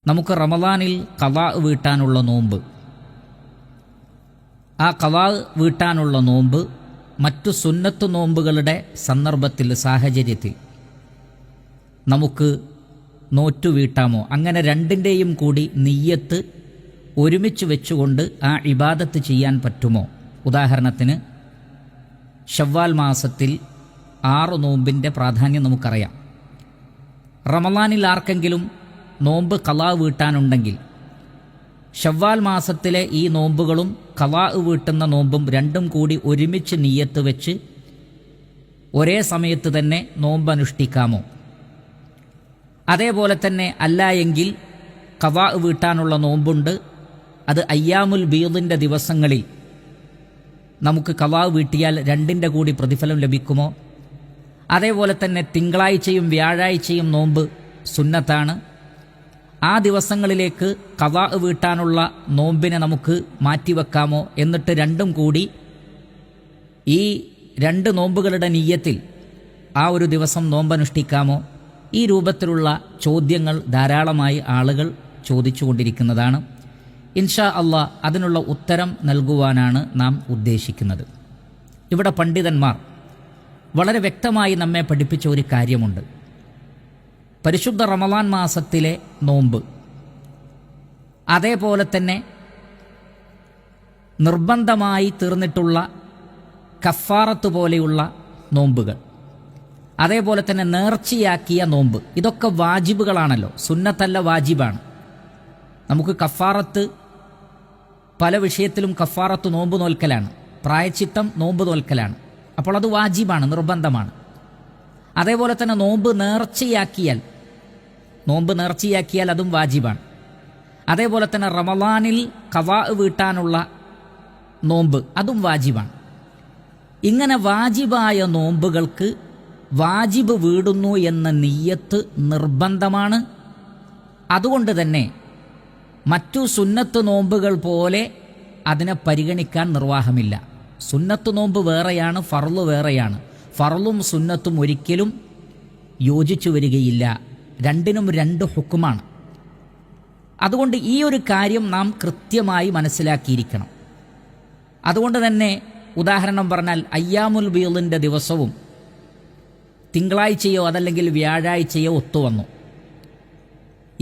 നമുക്ക് റമദാനിൽ ഖളാ വീട്ടാനുള്ള നോമ്പ്, ആ ഖളാ വീട്ടാനുള്ള നോമ്പ് മറ്റു സുന്നത്ത് നോമ്പുകളുടെ സന്ദർഭത്തിൽ, സാഹചര്യത്തിൽ നമുക്ക് നോറ്റു വീട്ടാമോ? അങ്ങനെ രണ്ടിൻ്റെയും കൂടി നിയ്യത്ത് ഒരുമിച്ച് വെച്ചുകൊണ്ട് ആ ഇബാദത്ത് ചെയ്യാൻ പറ്റുമോ? ഉദാഹരണത്തിന് ശവ്വാൽ മാസത്തിൽ 6 നോമ്പിൻ്റെ പ്രാധാന്യം നമുക്കറിയാം. റമദാനിൽ ആർക്കെങ്കിലും നോമ്പ് ഖളാ വീട്ടാനുണ്ടെങ്കിൽ ശവ്വാൽ മാസത്തിലെ ഈ നോമ്പുകളും ഖളാ വീട്ടുന്ന നോമ്പും രണ്ടും കൂടി ഒരുമിച്ച് നിയ്യത്ത് വെച്ച് ഒരേ സമയത്ത് തന്നെ നോമ്പ് അനുഷ്ഠിക്കാമോ? അതേപോലെ തന്നെ അല്ല എങ്കിൽ ഖളാ വീട്ടാനുള്ള നോമ്പുണ്ട്, അത് അയ്യാമുൽ ബീദിൻ്റെ ദിവസങ്ങളിൽ നമുക്ക് ഖളാ വീട്ടിയാൽ രണ്ടിൻ്റെ കൂടി പ്രതിഫലം ലഭിക്കുമോ? അതേപോലെ തന്നെ തിങ്കളാഴ്ചയും വ്യാഴാഴ്ചയും നോമ്പ് സുന്നത്താണ്. ആ ദിവസങ്ങളിലേക്ക് ഖളാ വീട്ടാനുള്ള നോമ്പിനെ നമുക്ക് മാറ്റിവെക്കാമോ? എന്നിട്ട് രണ്ടും കൂടി ഈ 2 നോമ്പുകളുടെ നിയ്യത്തിൽ ആ ഒരു ദിവസം നോമ്പനുഷ്ഠിക്കാമോ? ഈ രൂപത്തിലുള്ള ചോദ്യങ്ങൾ ധാരാളമായി ആളുകൾ ചോദിച്ചുകൊണ്ടിരിക്കുന്നതാണ്. ഇൻഷാ അള്ളാഹ് അതിനുള്ള ഉത്തരം നൽകുവാനാണ് നാം ഉദ്ദേശിക്കുന്നത്. ഇവിടെ പണ്ഡിതന്മാർ വളരെ വ്യക്തമായി നമ്മെ പഠിപ്പിച്ച ഒരു കാര്യമുണ്ട്. പരിശുദ്ധ റമദാൻ മാസത്തിലെ നോമ്പ്, അതേപോലെ തന്നെ നിർബന്ധമായി തീർന്നിട്ടുള്ള കഫാറത്ത് പോലെയുള്ള നോമ്പുകൾ, അതേപോലെ തന്നെ നേർച്ചയാക്കിയ നോമ്പ്, ഇതൊക്കെ വാജിബുകളാണല്ലോ, സുന്നത്തല്ല വാജിബാണ്. നമുക്ക് കഫാറത്ത് പല വിഷയത്തിലും കഫാറത്ത് നോമ്പ് നോൽക്കലാണ്, പ്രായച്ചിത്തം നോമ്പ് നോൽക്കലാണ്. അപ്പോൾ അത് വാജിബാണ്, നിർബന്ധമാണ്. അതേപോലെ തന്നെ നോമ്പ് നേർച്ചയാക്കിയാൽ അതും വാജിബാണ്. അതേപോലെ തന്നെ റമദാനിൽ ഖളാ വീട്ടാനുള്ള നോമ്പ് അതും വാജിബാണ്. ഇങ്ങനെ വാജിബായ നോമ്പുകൾക്ക് വാജിബ് വീടുന്നു എന്ന നിയ്യത്ത് നിർബന്ധമാണ്. അതുകൊണ്ട് തന്നെ മറ്റു സുന്നത്ത് നോമ്പുകൾ പോലെ അതിനെ പരിഗണിക്കാൻ നിർവാഹമില്ല. സുന്നത്ത് നോമ്പ് വേറെയാണ്, ഫർള് വേറെയാണ്. ഫർളും സുന്നത്തും ഒരിക്കലും യോജിച്ചു വരികയില്ല, രണ്ടിനും 2 ഹുക്കുമാണ്. അതുകൊണ്ട് ഈ ഒരു കാര്യം നാം കൃത്യമായി മനസ്സിലാക്കിയിരിക്കണം. അതുകൊണ്ട് തന്നെ ഉദാഹരണം പറഞ്ഞാൽ അയ്യാമുൽ ബീദിൻ്റെ ദിവസവും തിങ്കളാഴ്ചയോ അതല്ലെങ്കിൽ വ്യാഴാഴ്ചയോ ഒത്തുവന്നു.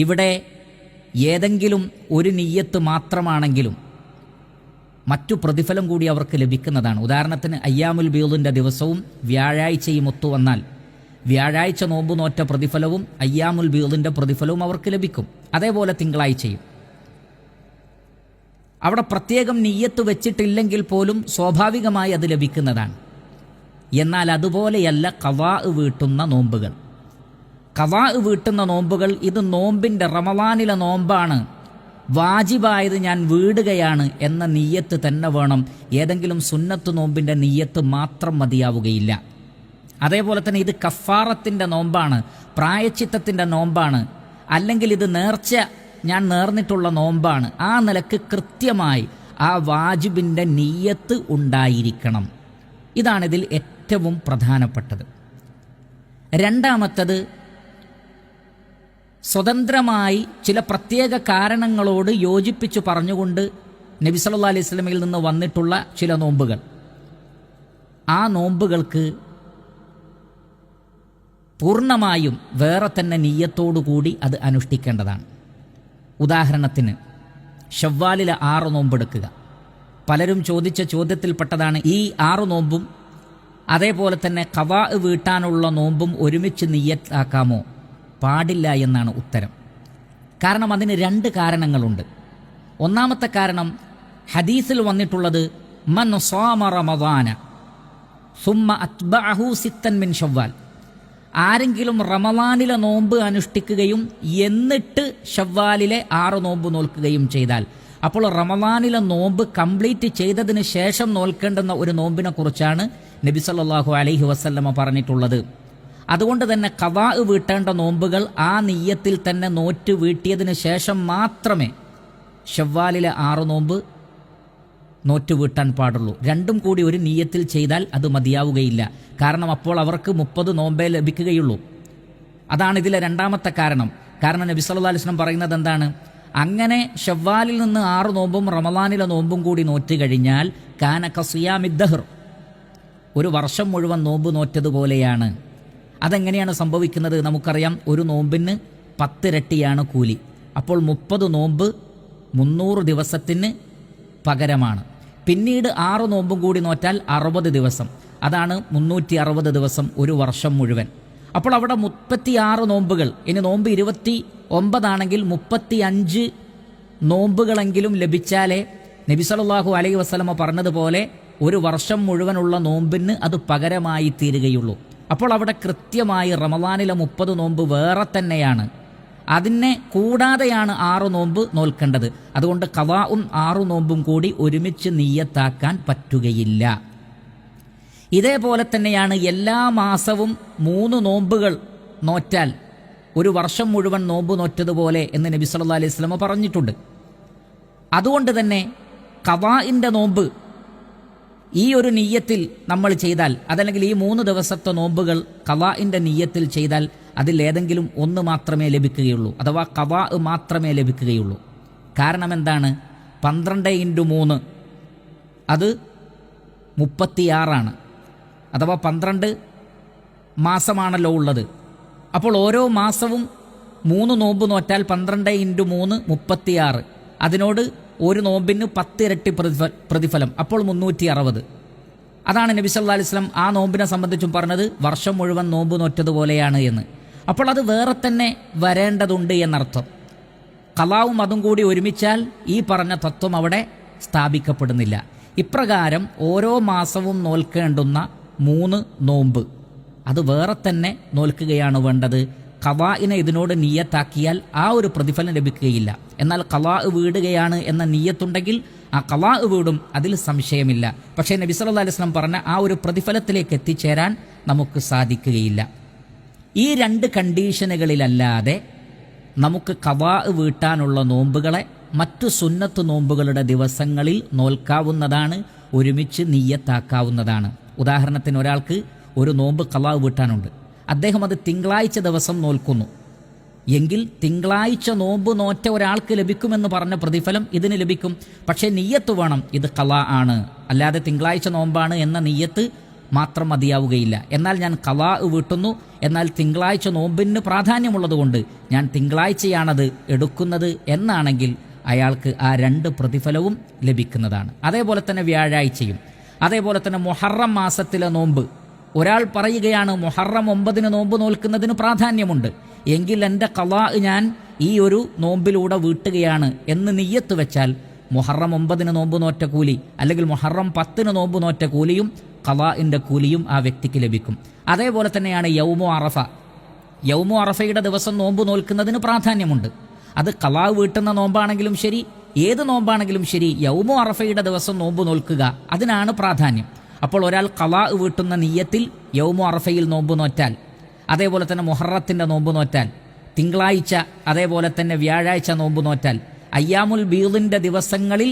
ഇവിടെ ഏതെങ്കിലും ഒരു നിയ്യത്ത് മാത്രമാണെങ്കിലും മറ്റു പ്രതിഫലം കൂടി അവർക്ക് ലഭിക്കുന്നതാണ്. ഉദാഹരണത്തിന് അയ്യാമുൽ ബീദിൻ്റെ ദിവസവും വ്യാഴാഴ്ചയും ഒത്തുവന്നാൽ വ്യാഴാഴ്ച നോമ്പ് നോറ്റ പ്രതിഫലവും അയ്യാമുൽ ബീദിൻ്റെ പ്രതിഫലവും അവർക്ക് ലഭിക്കും. അതേപോലെ തിങ്കളാഴ്ചയും അവിടെ പ്രത്യേകം നിയ്യത്ത് വെച്ചിട്ടില്ലെങ്കിൽ പോലും സ്വാഭാവികമായി അത് ലഭിക്കുന്നതാണ്. എന്നാൽ അതുപോലെയല്ല ഖളാ വീട്ടുന്ന നോമ്പുകൾ. ഖളാ വീട്ടുന്ന നോമ്പുകൾ ഇത് നോമ്പിൻ്റെ, റമദാനിലെ നോമ്പാണ്, വാജിബായത് ഞാൻ വീടുകയാണ് എന്ന നിയ്യത്ത് തന്നെ വേണം. ഏതെങ്കിലും സുന്നത്ത് നോമ്പിൻ്റെ നിയ്യത്ത് മാത്രം മതിയാവുകയില്ല. അതേപോലെ തന്നെ ഇത് കഫാറത്തിൻ്റെ നോമ്പാണ്, പ്രായച്ചിത്തത്തിൻ്റെ നോമ്പാണ്, അല്ലെങ്കിൽ ഇത് നേർച്ച ഞാൻ നേർന്നിട്ടുള്ള നോമ്പാണ്, ആ നിലക്ക് കൃത്യമായി ആ വാജിബിൻ്റെ നിയ്യത്ത് ഉണ്ടായിരിക്കണം. ഇതാണിതിൽ ഏറ്റവും പ്രധാനപ്പെട്ടത്. രണ്ടാമത്തത്, സ്വതന്ത്രമായി ചില പ്രത്യേക കാരണങ്ങളോട് യോജിപ്പിച്ചു പറഞ്ഞുകൊണ്ട് നബി സല്ലല്ലാഹു അലൈഹി വസല്ലമയിൽ നിന്ന് വന്നിട്ടുള്ള ചില നോമ്പുകൾ, ആ നോമ്പുകൾക്ക് പൂർണ്ണമായും വേറെ തന്നെ നിയ്യത്തോടുകൂടി അത് അനുഷ്ഠിക്കേണ്ടതാണ്. ഉദാഹരണത്തിന് ശവ്വാലിലെ 6 നോമ്പെടുക്കുക. പലരും ചോദിച്ച ചോദ്യത്തിൽപ്പെട്ടതാണ് ഈ 6 നോമ്പും അതേപോലെ തന്നെ ഖളാ വീട്ടാനുള്ള നോമ്പും ഒരുമിച്ച് നിയ്യത്താക്കാമോ? പാടില്ല എന്നാണ് ഉത്തരം. കാരണം അതിന് 2 കാരണങ്ങളുണ്ട്. ഒന്നാമത്തെ കാരണം ഹദീസിൽ വന്നിട്ടുള്ളത് മൻ സ്വാമ റമദാന സുമ്മ അത്ബഅഹു സിത്തൻ മിൻ ശവ്വാൽ, ആരെങ്കിലും റമദാനിലെ നോമ്പ് അനുഷ്ഠിക്കുകയും എന്നിട്ട് ശവ്വാലിലെ 6 നോമ്പ് നോൽക്കുകയും ചെയ്താൽ, അപ്പോൾ റമദാനിലെ നോമ്പ് കംപ്ലീറ്റ് ചെയ്തതിന് ശേഷം നോൽക്കേണ്ടുന്ന ഒരു നോമ്പിനെ കുറിച്ചാണ് നബി സല്ലല്ലാഹു അലൈഹി വസല്ലമ പറഞ്ഞിട്ടുള്ളത്. അതുകൊണ്ട് തന്നെ ഖളാ വീട്ടേണ്ട നോമ്പുകൾ ആ നിയ്യത്തിൽ തന്നെ നോറ്റ് വീട്ടിയതിന് ശേഷം മാത്രമേ ശവ്വാലിലെ 6 നോമ്പ് നോറ്റ് വീട്ടാൻ പാടുള്ളൂ. രണ്ടും കൂടി ഒരു നിയ്യത്തിൽ ചെയ്താൽ അത് മതിയാവുകയില്ല. കാരണം അപ്പോൾ അവർക്ക് 30 നോമ്പേ ലഭിക്കുകയുള്ളൂ. അതാണ് ഇതിലെ രണ്ടാമത്തെ കാരണം. കാരണം നബി സല്ലല്ലാഹു അലൈഹി വസല്ലം പറയുന്നത് എന്താണ്? അങ്ങനെ ഷവ്വാലിൽ നിന്ന് 6 നോമ്പും റമളാനിലെ നോമ്പും കൂടി നോറ്റ് കഴിഞ്ഞാൽ കാന കസിയാമിദ്ദഹർ, ഒരു വർഷം മുഴുവൻ നോമ്പ് നോറ്റതുപോലെയാണ്. അതെങ്ങനെയാണ് സംഭവിക്കുന്നത്? നമുക്കറിയാം, ഒരു നോമ്പിന് 10 ഇരട്ടിയാണ് കൂലി. അപ്പോൾ 30 നോമ്പ് 300 ദിവസത്തിന് പകരമാണ്. പിന്നീട് 6 നോമ്പും കൂടി നോറ്റാൽ 60 ദിവസം, അതാണ് 360 ദിവസം, ഒരു വർഷം മുഴുവൻ. അപ്പോൾ അവിടെ 36 നോമ്പുകൾ. ഇനി നോമ്പ് 29 ആണെങ്കിൽ 35 നോമ്പുകളെങ്കിലും ലഭിച്ചാലേ നബി സല്ലല്ലാഹു അലൈഹി വസല്ലമ പറഞ്ഞതുപോലെ ഒരു വർഷം മുഴുവനുള്ള നോമ്പിന് അത് പകരമായി തീരുകയുള്ളൂ. അപ്പോൾ അവിടെ കൃത്യമായി റമളാനിലെ 30 നോമ്പ് വേറെ തന്നെയാണ്, അതിനെ കൂടാതെയാണ് 6 നോമ്പ് നോൽക്കേണ്ടത്. അതുകൊണ്ട് ഖളാഉം 6 നോമ്പും കൂടി ഒരുമിച്ച് നിയ്യത്താക്കാൻ പറ്റുകയില്ല. ഇതേപോലെ തന്നെയാണ് എല്ലാ മാസവും 3 നോമ്പുകൾ നോറ്റാൽ ഒരു വർഷം മുഴുവൻ നോമ്പ് നോറ്റതുപോലെ എന്ന് നബി സല്ലല്ലാഹു അലൈഹി വസല്ലം പറഞ്ഞിട്ടുണ്ട്. അതുകൊണ്ട് തന്നെ ഖളാഇന്റെ നോമ്പ് ഈ ഒരു നിയ്യത്തിൽ നമ്മൾ ചെയ്താൽ, അതല്ലെങ്കിൽ ഈ 3 ദിവസത്തെ നോമ്പുകൾ ഖളാഇന്റെ നിയ്യത്തിൽ ചെയ്താൽ അതിലേതെങ്കിലും ഒന്ന് മാത്രമേ ലഭിക്കുകയുള്ളൂ, അഥവാ ഖളാ മാത്രമേ ലഭിക്കുകയുള്ളൂ. കാരണം എന്താണ്? 12 × 3 അത് 36 അഥവാ 12 മാസമാണല്ലോ ഉള്ളത്. അപ്പോൾ ഓരോ മാസവും 3 നോമ്പ് നോറ്റാൽ 12 × 3 36, അതിനോട് ഒരു നോമ്പിന് 10 ഇരട്ടി പ്രതിഫലം, അപ്പോൾ 360. അതാണ് നബി സല്ലല്ലാഹു അലൈഹി വസല്ലം ആ നോമ്പിനെ സംബന്ധിച്ചും പറഞ്ഞത് വർഷം മുഴുവൻ നോമ്പ് നോറ്റതുപോലെയാണ് എന്ന്. അപ്പോൾ അത് വേറെ തന്നെ വരേണ്ടതുണ്ട് എന്നർത്ഥം. ഖളാവും അതും കൂടി ഒരുമിച്ചാൽ ഈ പറഞ്ഞ തത്വം അവിടെ സ്ഥാപിക്കപ്പെടുന്നില്ല. ഇപ്രകാരം ഓരോ മാസവും നോൽക്കേണ്ടുന്ന 3 നോമ്പ് അത് വേറെ തന്നെ നോൽക്കുകയാണ് വേണ്ടത്. ഖളാഇനെ ഇതിനോട് നിയ്യത്താക്കിയാൽ ആ ഒരു പ്രതിഫലം ലഭിക്കുകയില്ല. എന്നാൽ ഖളാ വീടുകയാണ് എന്ന നിയ്യത്തുണ്ടെങ്കിൽ ആ ഖളാ വീടും, അതിൽ സംശയമില്ല. പക്ഷേ നബി സല്ലല്ലാഹു അലൈഹി വസല്ലം പറഞ്ഞ ആ ഒരു പ്രതിഫലത്തിലേക്ക് എത്തിച്ചേരാൻ നമുക്ക് സാധിക്കുകയില്ല. ഈ 2 കണ്ടീഷനുകളിലല്ലാതെ നമുക്ക് ഖളാ വീട്ടാനുള്ള നോമ്പുകളെ മറ്റു സുന്നത്ത് നോമ്പുകളുടെ ദിവസങ്ങളിൽ നോൽക്കാവുന്നതാണ്, ഒരുമിച്ച് നിയ്യത്താക്കാവുന്നതാണ്. ഉദാഹരണത്തിന്, ഒരാൾക്ക് ഒരു നോമ്പ് ഖളാ വീട്ടാനുണ്ട്, അദ്ദേഹം അത് തിങ്കളാഴ്ച ദിവസം നോൽക്കുന്നു എങ്കിൽ തിങ്കളാഴ്ച നോമ്പ് നോറ്റ ഒരാൾക്ക് ലഭിക്കുമെന്ന് പറഞ്ഞ പ്രതിഫലം ഇതിന് ലഭിക്കും. പക്ഷേ നിയ്യത്ത് വേണം, ഇത് ഖളാ ആണ്, അല്ലാതെ തിങ്കളാഴ്ച നോമ്പാണ് എന്ന നിയ്യത്ത് മാത്രം മതിയാവുകയില്ല. എന്നാൽ ഞാൻ ഖളാ വീട്ടുന്നു, എന്നാൽ തിങ്കളാഴ്ച നോമ്പിന് പ്രാധാന്യമുള്ളതുകൊണ്ട് ഞാൻ തിങ്കളാഴ്ചയാണത് എടുക്കുന്നത് എന്നാണെങ്കിൽ അയാൾക്ക് ആ 2 പ്രതിഫലവും ലഭിക്കുന്നതാണ്. അതേപോലെ തന്നെ വ്യാഴാഴ്ചയും, അതേപോലെ തന്നെ മുഹറം മാസത്തിലെ നോമ്പ്. ഒരാൾ പറയുകയാണ് മുഹറം 9 നോമ്പ് നോൽക്കുന്നതിന് പ്രാധാന്യമുണ്ട്, എങ്കിൽ എൻ്റെ ഖളാ ഞാൻ ഈ ഒരു നോമ്പിലൂടെ വീട്ടുകയാണ് എന്ന് നിയ്യത്ത് വെച്ചാൽ മുഹറം 9 നോമ്പ് നോറ്റ കൂലി, അല്ലെങ്കിൽ മുഹറം 10 നോമ്പ് നോറ്റ കൂലിയും ഖളാഇൻ്റെ കൂലിയും ആ വ്യക്തിക്ക് ലഭിക്കും. അതേപോലെ തന്നെയാണ് യൗമു അറഫ. യൗമു അറഫയുടെ ദിവസം നോമ്പ് നോൽക്കുന്നതിന് പ്രാധാന്യമുണ്ട്. അത് ഖളാ വീട്ടുന്ന നോമ്പാണെങ്കിലും ശരി, ഏത് നോമ്പാണെങ്കിലും ശരി, യൗമു അറഫയുടെ ദിവസം നോമ്പ് നോൽക്കുക, അതിനാണ് പ്രാധാന്യം. അപ്പോൾ ഒരാൾ ഖളാ വീട്ടുന്ന നിയ്യത്തിൽ യൗമു അറഫയിൽ നോമ്പ് നോറ്റാൽ, അതേപോലെ തന്നെ മുഹറത്തിൻ്റെ നോമ്പ് നോറ്റാൽ, തിങ്കളാഴ്ച അതേപോലെ തന്നെ വ്യാഴാഴ്ച നോമ്പ് നോറ്റാൽ, അയ്യാമുൽ ബീദിൻ്റെ ദിവസങ്ങളിൽ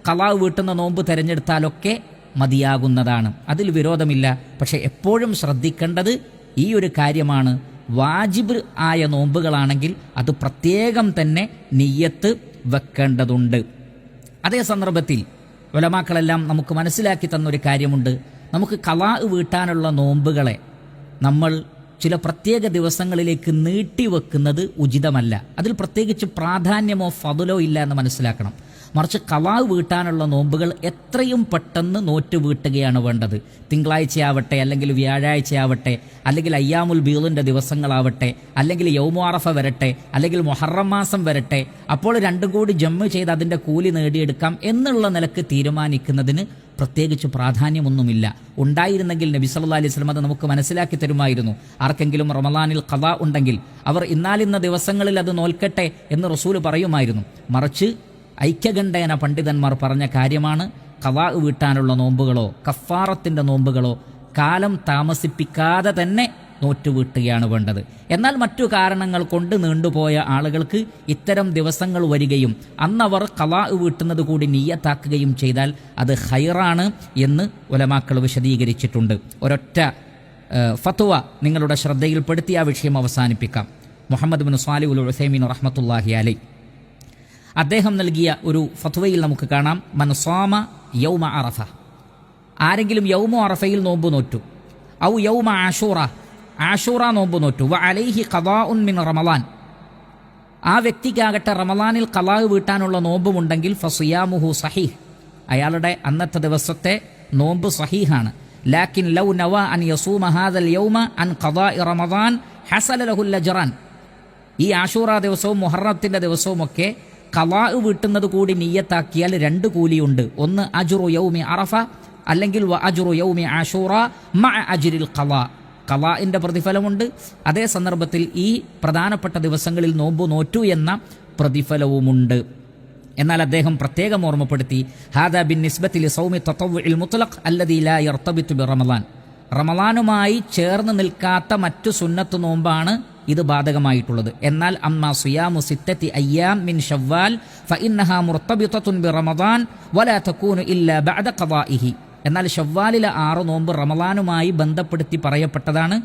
ഖളാ വീട്ടുന്ന നോമ്പ് തിരഞ്ഞെടുത്താലൊക്കെ മതിയാകുന്നതാണ്, അതിൽ വിരോധമില്ല. പക്ഷെ എപ്പോഴും ശ്രദ്ധിക്കേണ്ടത് ഈ ഒരു കാര്യമാണ്, വാജിബ് ആയ നോമ്പുകളാണെങ്കിൽ അത് പ്രത്യേകം തന്നെ നിയ്യത്ത് വെക്കേണ്ടതുണ്ട്. അതേ സന്ദർഭത്തിൽ ഉലമാക്കളെല്ലാം നമുക്ക് മനസ്സിലാക്കി തന്നൊരു കാര്യമുണ്ട്. നമുക്ക് ഖളാ വീട്ടാനുള്ള നോമ്പുകളെ നമ്മൾ ചില പ്രത്യേക ദിവസങ്ങളിലേക്ക് നീട്ടിവെക്കുന്നത് ഉചിതമല്ല. അതിൽ പ്രത്യേകിച്ച് പ്രാധാന്യമോ ഫضലോ ഇല്ല എന്ന് മനസ്സിലാക്കണം. മറിച്ച് ഖളാ വീട്ടാനുള്ള നോമ്പുകൾ എത്രയും പെട്ടെന്ന് നോറ്റ് വീട്ടുകയാണ് വേണ്ടത്. തിങ്കളാഴ്ചയാവട്ടെ, അല്ലെങ്കിൽ വ്യാഴാഴ്ചയാവട്ടെ, അല്ലെങ്കിൽ അയ്യാമുൽ ബീദിൻ്റെ ദിവസങ്ങളാവട്ടെ, അല്ലെങ്കിൽ യൗമു അറഫ വരട്ടെ, അല്ലെങ്കിൽ മുഹറം മാസം വരട്ടെ, അപ്പോൾ 2 കൂടി ജമ്മ് ചെയ്ത് അതിൻ്റെ കൂലി നേടിയെടുക്കാം എന്നുള്ള നിലക്ക് തീരുമാനിക്കുന്നതിന് പ്രത്യേകിച്ച് പ്രാധാന്യമൊന്നുമില്ല. ഉണ്ടായിരുന്നെങ്കിൽ നബി സല്ലല്ലാഹു അലൈഹി വസല്ലം അത് നമുക്ക് മനസ്സിലാക്കി തരുമായിരുന്നു. ആർക്കെങ്കിലും റമളാനിൽ ഖളാ ഉണ്ടെങ്കിൽ അവർ ഇന്നാലിന്ന ദിവസങ്ങളിൽ അത് നോൽക്കട്ടെ എന്ന് റസൂൽ പറയുമായിരുന്നു. മറിച്ച് ഐക്യകണ്ഠേന പണ്ഡിതന്മാർ പറഞ്ഞ കാര്യമാണ്, ഖളാ വീട്ടാനുള്ള നോമ്പുകളോ കഫാറത്തിൻ്റെ നോമ്പുകളോ കാലം താമസിപ്പിക്കാതെ തന്നെ നോറ്റുവീട്ടുകയാണ് വേണ്ടത്. എന്നാൽ മറ്റു കാരണങ്ങൾ കൊണ്ട് നീണ്ടുപോയ ആളുകൾക്ക് ഇത്തരം ദിവസങ്ങൾ വരികയും അന്നവർ ഖളാ വീട്ടുന്നത് കൂടി നിയ്യത്താക്കുകയും ചെയ്താൽ അത് ഖൈറാണ് എന്ന് ഉലമാക്കൾ വിശദീകരിച്ചിട്ടുണ്ട്. ഒരൊറ്റ ഫത്വ നിങ്ങളുടെ ശ്രദ്ധയിൽപ്പെടുത്തി ആ വിഷയം അവസാനിപ്പിക്കാം. മുഹമ്മദ് ബിൻ സ്വാലിഹ് ഉൽ ഉസൈമീൻ റഹ്മത്തുള്ളാഹി അലൈഹി, അദ്ദേഹം നൽകിയ ഒരു ഫത്വയിൽ നമുക്ക് കാണാം, മൻ സ്വാമ യൗമ അറഫ, ആരെങ്കിലും യൗമു അറഫയിൽ നോമ്പ് നോറ്റു, ഔ യൗമ ആഷൂറ, ആഷൂറ നോമ്പ് നോറ്റു, വ അലൈഹി ഖദാഉൻ മിൻ റമളാൻ, ആ വ്യക്തിക്കാകട്ടെ റമളാനിൽ ഖലാ വീട്ടാനുള്ള നോമ്പുമുണ്ടെങ്കിൽ ഫസിയാമുഹു സഹീഹ്, അയാളുടെ അന്നത്തെ ദിവസത്തെ നോമ്പ് സഹീഹാണ്. ലാക്കിൻ ലൗ നവ അൻ യസൂമ ഹാദൽ യൗമ അൻ ഖദാഇ റമളാൻ ഹസല ലഹുൽ അജ്റാൻ, ഈ ആഷൂറ ദിവസവും മുഹറത്തിന്റെ ദിവസവും ഒക്കെ ഖലാ വീട്ടുന്നത് കൂടി നിയ്യത്താക്കിയാൽ 2 കൂലിയുണ്ട്. ഒന്ന് അജ്റു യൗമി അറഫ, അല്ലെങ്കിൽ വ അജ്റു യൗമി ആഷൂറ മഅ അജ്രിൽ ഖലാ, ഖലാഇന്റെ പ്രതിഫലമുണ്ട്, അതേ സന്ദർഭത്തിൽ ഈ പ്രധാനപ്പെട്ട ദിവസങ്ങളിൽ നോമ്പ് നോറ്റു എന്ന പ്രതിഫലവുമുണ്ട്. എന്നാൽ അദ്ദേഹം പ്രത്യേകം ഓർമ്മപ്പെടുത്തി, ഹാദാ ബിൻ നിസ്ബത്തി ലിസൗമി തതവ്വുഇൽ മുത്ലഖ് അല്ലദീ ലാ യർതബിതു ബിറമളാൻ, റമളാനുമായി ചേർന്ന് നിൽക്കാത്ത മറ്റു സുന്നത്ത് നോമ്പാണ് ഇത് ബാധകമായിട്ടുള്ളത്. എന്നാൽ അമ്മാ സിയാമു സിത്തത്തി അയ്യാം മിൻ ശവ്വാൽ ഫഇന്നഹാ മുർതബിതത്തുൻ ബിറമളാൻ വലാ തകൂനു ഇല്ലാ ബഅദ ഖദാഇഹി, എന്നാൽ ശവ്വാലിലെ 6 നോമ്പ് റമളാനുമായി ബന്ധപ്പെടുത്തി പറയപ്പെട്ടതാണ്.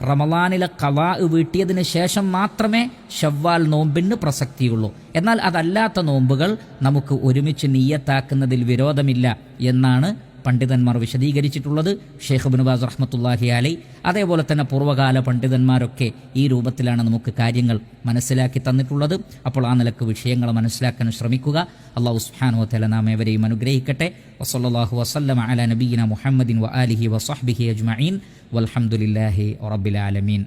റമളാനിലെ ഖലാ വീട്ടിയതിന് ശേഷം മാത്രമേ ശവ്വാൽ നോമ്പിന് പ്രസക്തിയുള്ളൂ. എന്നാൽ അതല്ലാത്ത നോമ്പുകൾ നമുക്ക് ഒരുമിച്ച് നിയ്യത്താക്കുന്നതിൽ വിരോധമില്ല എന്നാണ് പണ്ഡിതന്മാർ വിശദീകരിച്ചിട്ടുള്ളത്. ഷെയ്ഖ് ഇബ്നു ബാസ് റഹ്മത്തുള്ളാഹി അലൈഹി, അതേപോലെ തന്നെ പൂർവ്വകാല പണ്ഡിതന്മാരൊക്കെ ഈ രൂപത്തിലാണ് നമുക്ക് കാര്യങ്ങൾ മനസ്സിലാക്കി തന്നിട്ടുള്ളത്. അപ്പോൾ ആ നിലക്ക് വിഷയങ്ങൾ മനസ്സിലാക്കാൻ ശ്രമിക്കുക. അല്ലാഹു സുബ്ഹാനഹു വ തആല നാം ഏവരെയും അനുഗ്രഹിക്കട്ടെ. വസല്ലല്ലാഹു വസല്ലമ അലാ നബിയിന മുഹമ്മദിൻ വ ആലിഹി വസഹ്ബിഹി അജ്മഈൻ വൽഹംദുലില്ലാഹി റബ്ബിൽ ആലമീൻ.